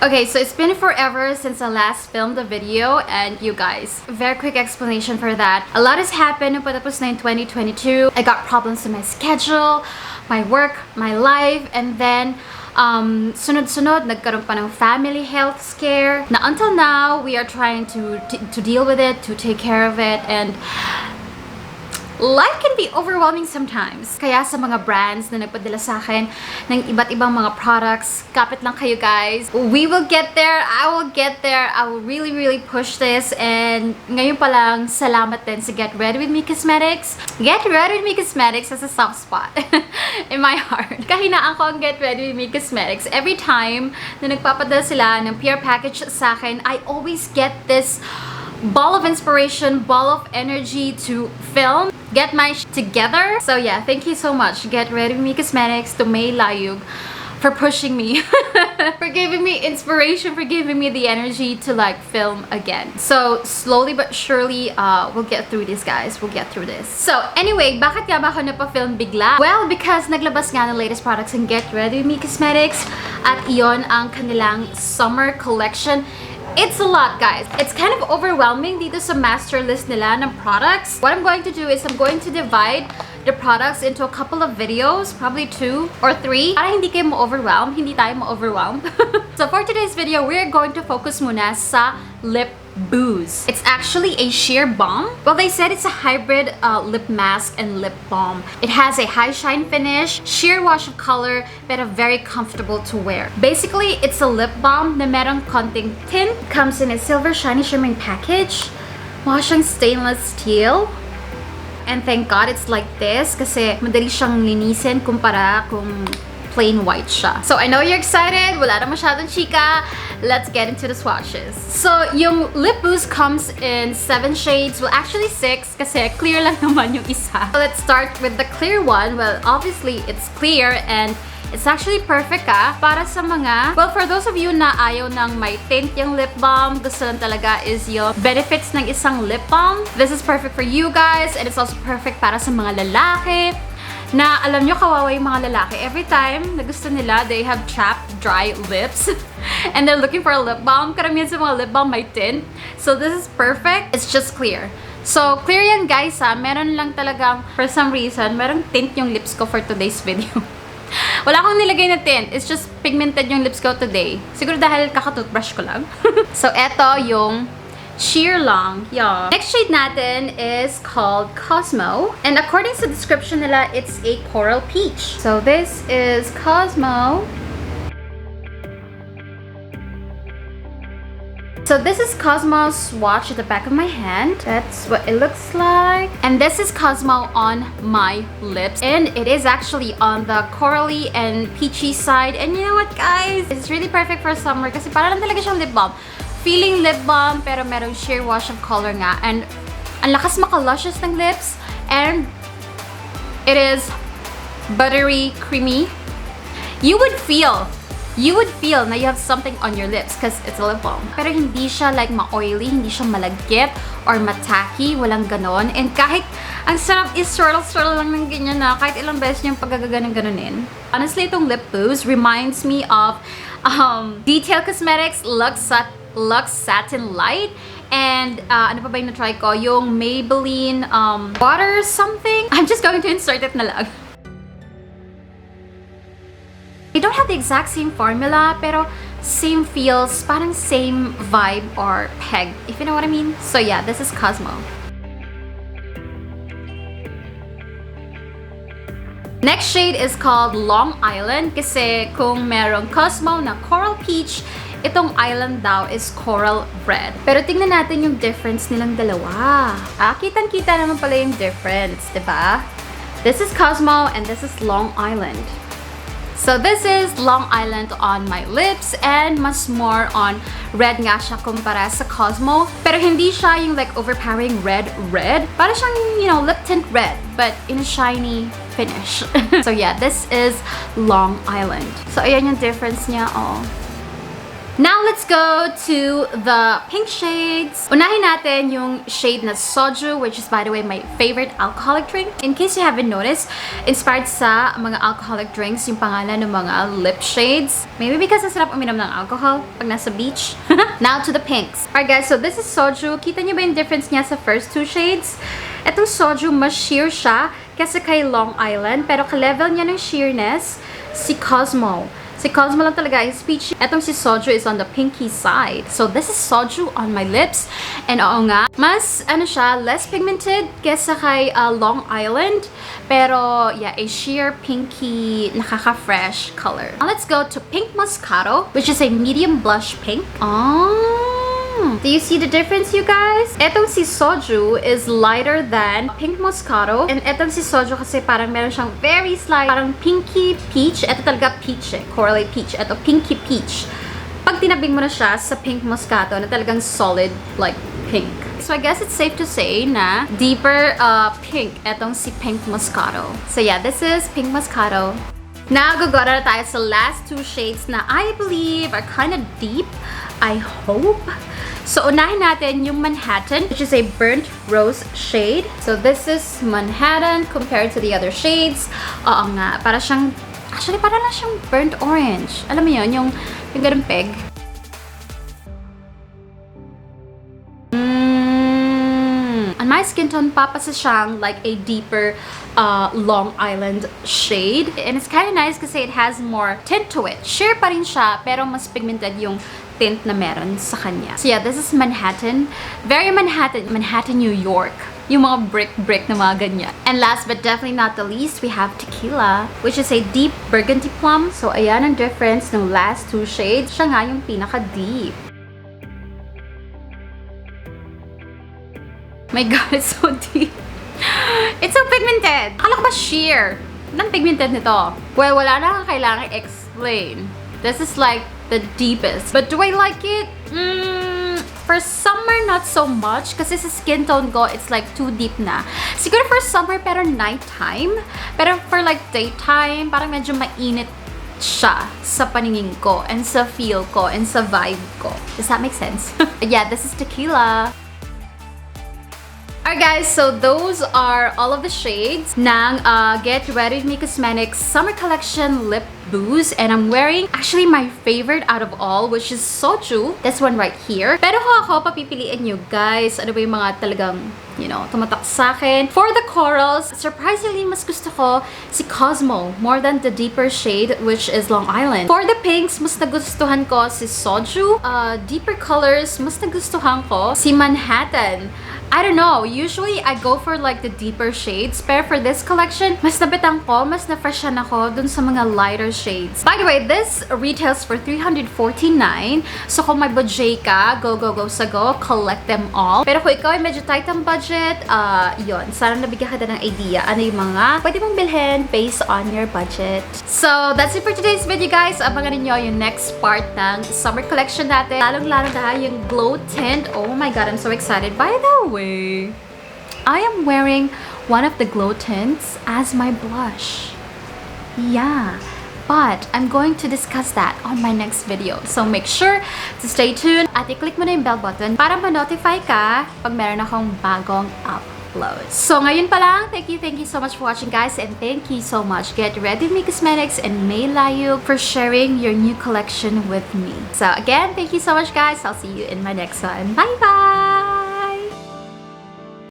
Okay, so it's been forever since I last filmed the video, and you guys, very quick explanation for that. A lot has happened nung patapos na in 2022. I got problems with my schedule, my work, my life, and then sunod-sunod, nagkaroon pa ng family health scare na until now, we are trying to deal with it, to take care of it, and life can be overwhelming sometimes. Kaya sa mga brands na nagpadala sa akin ng iba't ibang mga products, kapit lang kayo guys. We will get there. I will get there. I will really, really push this. And ngayon pa lang, salamat din sa Get Ready With Me Cosmetics. Get Ready With Me Cosmetics has a soft spot in my heart. Kahinaan ko ang Get Ready With Me Cosmetics. Every time na nagpapadala sila ng PR package sa akin, I always get this ball of inspiration, ball of energy to film, get my together. So yeah, thank you so much, Get Ready With Me Cosmetics, to May Layug, for pushing me, for giving me inspiration, for giving me the energy to like film again. So slowly but surely, we'll get through this, guys. We'll get through this. So anyway, bakit nga ba ako napafilm bigla? Well, because naglabas nga ng latest products ng Get Ready With Me Cosmetics, at iyon ang kanilang summer collection. It's a lot, guys. It's kind of overwhelming dito sa master list nila ng products. What I'm going to do is I'm going to divide the products into a couple of videos, probably 2 or 3, para hindi kayo ma-overwhelm, hindi tayo ma-overwhelm. So for today's video, we're going to focus muna sa Lip Booze. It's actually a sheer balm. Well, they said it's a hybrid lip mask and lip balm. It has a high shine finish, sheer wash of color, pero very comfortable to wear. Basically, it's a lip balm na merong konting tint. Comes in a silver shiny shimmering package. Mukha siyang stainless steel. And thank God it's like this kasi madali siyang linisin kumpara kung plain white siya. So I know you're excited. Wala na masyadong chika. Let's get into the swatches. So yung Lip Booze comes in 7 shades. Well, actually 6 kasi clear lang naman yung isa. So let's start with the clear one. Well, obviously it's clear and it's actually perfect para sa mga, well, for those of you na ayaw ng may tint yung lip balm, gusto lang talaga is yung benefits ng isang lip balm. This is perfect for you guys, and it's also perfect para sa mga lalaki na alam nyo kawawa yung mga lalaki. Every time na gusto nila, they have chapped, dry lips and they're looking for a lip balm. Karamihan sa mga lip balm may tint. So this is perfect. It's just clear. So clear yan, guys, meron lang talagang, for some reason, merong tint yung lips ko for today's video. Wala akong nilagay na tint. It's just pigmented yung lips ko today. Siguro dahil kaka-toothbrush ko lang. So eto yung sheer long. Yeah. Next shade natin is called Cosmo. And according to the description nila, it's a coral peach. So this is Cosmo. So this is Cosmo's swatch at the back of my hand. That's what it looks like. And this is Cosmo on my lips. And it is actually on the corally and peachy side. And you know what, guys? It's really perfect for summer kasi para lang talaga siyang lip balm. Feeling lip balm pero merong sheer wash of color nga. And ang lakas maka-luscious ng lips. And it is buttery, creamy. You would feel na you have something on your lips because it's a lip balm. Pero hindi siya like ma-oily, hindi siya malagkit or matacky, walang ganon. And kahit ang sarap is swirl lang ng ganyan na kahit ilang beses niyang pagkaganon-ganonin. Honestly, itong Lip Booze reminds me of Detail Cosmetics Luxe Satin Light. And ano pa ba yung na-try ko? Yung Maybelline Water something. I'm just going to insert it na lang. They don't have the exact same formula, pero same feels, parang same vibe or peg, if you know what I mean. So yeah, this is Cosmo. Next shade is called Long Island kasi kung merong Cosmo na Coral Peach, itong Island daw is Coral Red. Pero tingnan natin yung difference nilang dalawa. Kitang-kita naman pala yung difference, diba? This is Cosmo and this is Long Island. So this is Long Island on my lips and mas more on red nga siya kumpara sa Cosmo. Pero hindi siya yung like overpowering red. Para siyang, you know, lip tint red but in a shiny finish. So yeah, this is Long Island. So ayan yung difference niya, oh. Now, let's go to the pink shades. Unahin natin yung shade na Soju, which is, by the way, my favorite alcoholic drink. In case you haven't noticed, inspired sa mga alcoholic drinks yung pangalan ng mga lip shades. Maybe because ang sarap uminom ng alcohol pag nasa beach. Now to the pinks. Alright guys, so this is Soju. Kita niyo ba yung difference niya sa first two shades? Itong Soju, mas sheer siya kasi kay Long Island, pero ka-level niya ng sheerness, si Cosmo. Si Cosmo lang talaga is peachy. Etong si Soju is on the pinky side. So this is Soju on my lips. And oo nga, mas ano siya, less pigmented kesa kay Long Island. Pero yeah, a sheer pinky, nakaka-fresh color. Now let's go to pink Moscato, which is a medium blush pink. Do you see the difference, you guys? Etong si Soju is lighter than pink Moscato. And etong si Soju kasi parang meron siyang very slight, parang pinky peach. Eto talaga peach eh. Corally peach. Eto pinky peach. Pag tinabing mo na siya sa pink Moscato na talagang solid like pink. So I guess it's safe to say na deeper pink etong si pink Moscato. So yeah, this is pink Moscato. Now, gagawin na tayo sa last two shades na I believe are kind of deep. I hope. So, unahin natin yung Manhattan, which is a burnt rose shade. So, this is Manhattan compared to the other shades. Oo nga, para siyang, actually, para lang siyang burnt orange. Alam mo yun, yung ganun peg. On my skin tone, papasa siyang like a deeper Long Island shade. And it's kind of nice kasi it has more tint to it. Sheer pa rin siya, pero mas pigmented yung tint na meron sa kanya. So yeah, this is Manhattan. Very Manhattan. Manhattan, New York. Yung mga brick na mga ganyan. And last but definitely not the least, we have Tequila, which is a deep burgundy plum. So ayan ang difference ng last two shades. Siya nga yung pinaka-deep. My God, it's so deep. It's so pigmented. Akala ko ba sheer? Anong pigmented nito? Well, wala na kailangan explain. This is like the deepest. But do I like it? For summer, not so much. Kasi sa skin tone ko, it's like too deep na. Siguro for summer, pero nighttime. Pero for like daytime, parang medyo mainit siya sa paningin ko, and sa feel ko, and sa vibe ko. Does that make sense? Yeah, this is Tequila. Alright guys, so those are all of the shades ng Get Ready With Me Cosmetics Summer Collection Lip Booze. And I'm wearing actually my favorite out of all, which is Soju. This one right here. Pero kung ako, papipiliin nyo guys, ano ba yung mga talagang, you know, tumatak sa akin. For the corals, surprisingly, mas gusto ko si Cosmo more than the deeper shade, which is Long Island. For the pinks, mas nagustuhan ko si Soju. Deeper colors, mas nagustuhan ko si Manhattan. I don't know, usually I go for like the deeper shades, pero for this collection, mas nabitan ko, mas na-freshan ako dun sa mga lighter shades. By the way, this retails for $349. So kung may budget ka, go sa go, collect them all. Pero kung ikaw ay medyo tight ang budget, yun, sana nabigyan kita ng idea ano yung mga pwede mong bilhin based on your budget. So that's it for today's video guys. Abangan niyo yung next part ng summer collection natin. Lalong-lalo na yung glow tint. Oh my God, I'm so excited. By the way, I am wearing one of the glow tints as my blush. Yeah, but I'm going to discuss that on my next video. So make sure to stay tuned at i-click mo na yung bell button para ma-notify ka pag meron akong bagong upload. So ngayon pa lang, thank you so much for watching guys, and thank you so much Get Ready With Me Cosmetics and May Layug for sharing your new collection with me. So again, thank you so much guys. I'll see you in my next one. Bye bye!